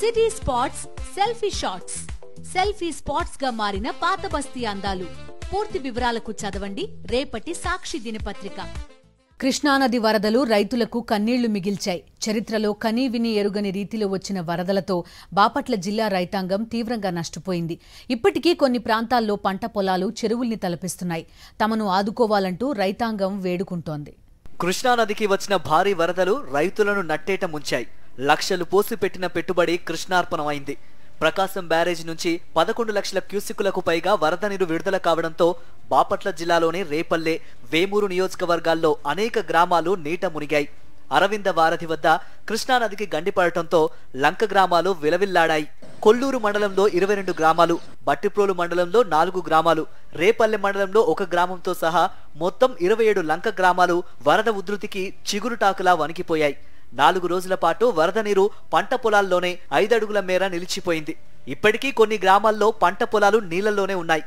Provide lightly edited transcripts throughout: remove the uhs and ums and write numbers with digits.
City spots selfie shots. Selfie spots గా మారిన పాత బస్తీ అందాలు. పూర్తి వివరాలకు చదవండి రేపటి సాక్షి దినపత్రిక. కృష్ణానది వరదలు రైతులకు కన్నీళ్లు మిగిల్చాయి. చరిత్రలో కనీవిని ఎరుగని రీతిలో వచ్చిన వరదలతో బాపట్ల జిల్లా రైతాంగం తీవ్రంగా నష్టపోయింది. ఇప్పటికీ కొన్ని ప్రాంతాల్లో పంట పొలాలు చెరువుల్ని తలపిస్తున్నాయి. తమను ఆదుకోవాలంటూ రైతాంగం వేడుకుంటోంది. కృష్ణానదికి వచ్చిన భారీ వరదలు రైతులను నట్టేట ముంచాయి. లక్షలు పోసి పెట్టిన పెట్టుబడి కృష్ణార్పణమైంది. ప్రకాశం బ్యారేజ్ నుంచి 11 లక్షల క్యూసికులకు పైగా వరద నీరు విడుదల కావడంతో బాపట్ల జిల్లాలోని రేపల్లె, వేమూరు నియోజకవర్గాల్లో అనేక గ్రామాలు నీట మునిగాయి. అరవింద వారధి వద్ద కృష్ణానదికి గండిపడటంతో లంక గ్రామాలు విలవిల్లాడాయి. కొల్లూరు మండలంలో 22 గ్రామాలు, బట్టిప్రోలు మండలంలో 4 గ్రామాలు, రేపల్లె మండలంలో 1 గ్రామంతో సహా మొత్తం 27 లంక గ్రామాలు వరద ఉధృతికి చిగురుటాకులా వణికిపోయాయి. 4 రోజుల పాటు వరద నీరు పంట పొలాల్లోనే 5 అడుగుల మేర నిలిచిపోయింది. ఇప్పటికీ కొన్ని గ్రామాల్లో పంట పొలాలు నీళ్లలోనే ఉన్నాయి.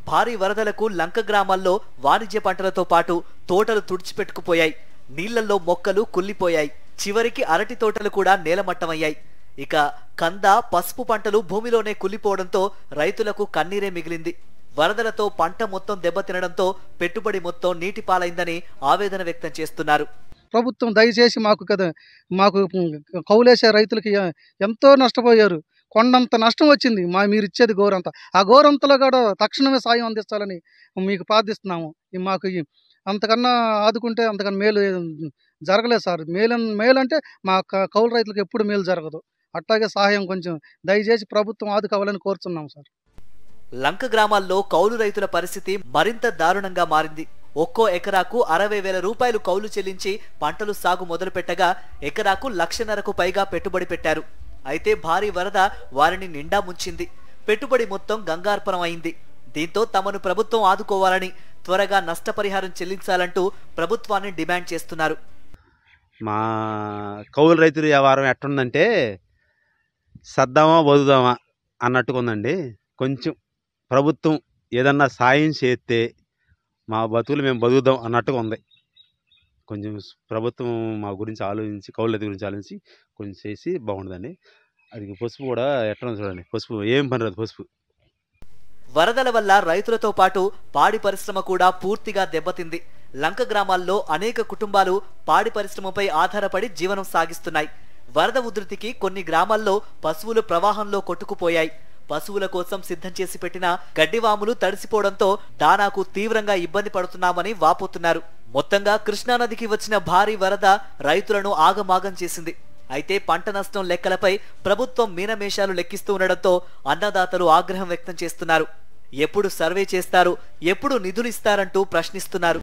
భారీ వరదలకు లంక గ్రామాల్లో వాణిజ్య పంటలతో పాటు తోటలు తుడిచిపెట్టుకుపోయాయి. నీళ్లలో మొక్కలు కుళ్లిపోయాయి. చివరికి అరటి తోటలు కూడా నేలమట్టమయ్యాయి. ఇక కంద, పసుపు పంటలు భూమిలోనే కుళ్లిపోవడంతో రైతులకు కన్నీరే మిగిలింది. వరదలతో పంట మొత్తం దెబ్బతినడంతో పెట్టుబడి మొత్తం నీటి పాలైందని ఆవేదన వ్యక్తం చేస్తున్నారు. ప్రభుత్వం దయచేసి మాకు కౌలేసే రైతులకి ఎంతో నష్టపోయారు. కొండంత నష్టం వచ్చింది. మీరు ఇచ్చేది గోరంత. ఆ గోరంతలో కూడా తక్షణమే సాయం అందించాలని మీకు ప్రార్థిస్తున్నాము. మాకు అంతకన్నా ఆదుకుంటే అంతకన్నా మేలు జరగలేదు సార్. మేలంటే మా కౌలు రైతులకు ఎప్పుడు మేలు జరగదు. అట్లాగే సహాయం కొంచెం దయచేసి ప్రభుత్వం ఆదుకోవాలని కోరుతున్నాం సార్. లంక గ్రామాల్లో కౌలు రైతుల పరిస్థితి మరింత దారుణంగా మారింది. ఒక్కో ఎకరాకు 60,000 రూపాయలు కౌలు చెల్లించి పంటలు సాగు మొదలుపెట్టగా ఎకరాకు 1,50,000కు పైగా పెట్టుబడి పెట్టారు. అయితే భారీ వరద వారిని నిండా ముంచింది. పెట్టుబడి మొత్తం గంగార్పణం అయింది. దీంతో తమను ప్రభుత్వం ఆదుకోవాలని, త్వరగా నష్టపరిహారం చెల్లించాలంటూ ప్రభుత్వాన్ని డిమాండ్ చేస్తున్నారు. మా కౌలు రైతుల వ్యవహారం ఎట్టుందంటే సద్దామా బతుకుదామా అన్నట్టుగా ఉందండి. కొంచెం ప్రభుత్వం ఏదన్నా సాయం చేస్తే మా బతుకులు మేము బతుకుదాం అన్నట్టుగా ఉంది. కొంచెం ప్రభుత్వం మా గురించి ఆలోచించి, కౌలు రైతు గురించి ఆలోచించి కొంచెం చేసి బాగుండదండి. అది పసుపు కూడా ఎట్లా చూడండి, పసుపు ఏం పని రాదు. పసుపు వరదల వల్ల రైతులతో పాటు పాడి పరిశ్రమ కూడా పూర్తిగా దెబ్బతింది. లంక గ్రామాల్లో అనేక కుటుంబాలు పాడి పరిశ్రమపై ఆధారపడి జీవనం సాగిస్తున్నాయి. వరద ఉధృతికి కొన్ని గ్రామాల్లో పశువులు ప్రవాహంలో కొట్టుకుపోయాయి. పశువుల కోసం సిద్ధం చేసి పెట్టిన గడ్డివాములు తడిసిపోవడంతో దానాకు తీవ్రంగా ఇబ్బంది పడుతున్నామని వాపోతున్నారు. మొత్తంగా కృష్ణానదికి వచ్చిన భారీ వరద రైతులను ఆగమాగం చేసింది. అయితే పంట నష్టం లెక్కలపై ప్రభుత్వం మీనమేషాలు లెక్కిస్తూ ఉండడంతో అన్నదాతలు ఆగ్రహం వ్యక్తం చేస్తున్నారు. ఎప్పుడు సర్వే చేస్తారు, ఎప్పుడు నిధులు ఇస్తారంటూ ప్రశ్నిస్తున్నారు.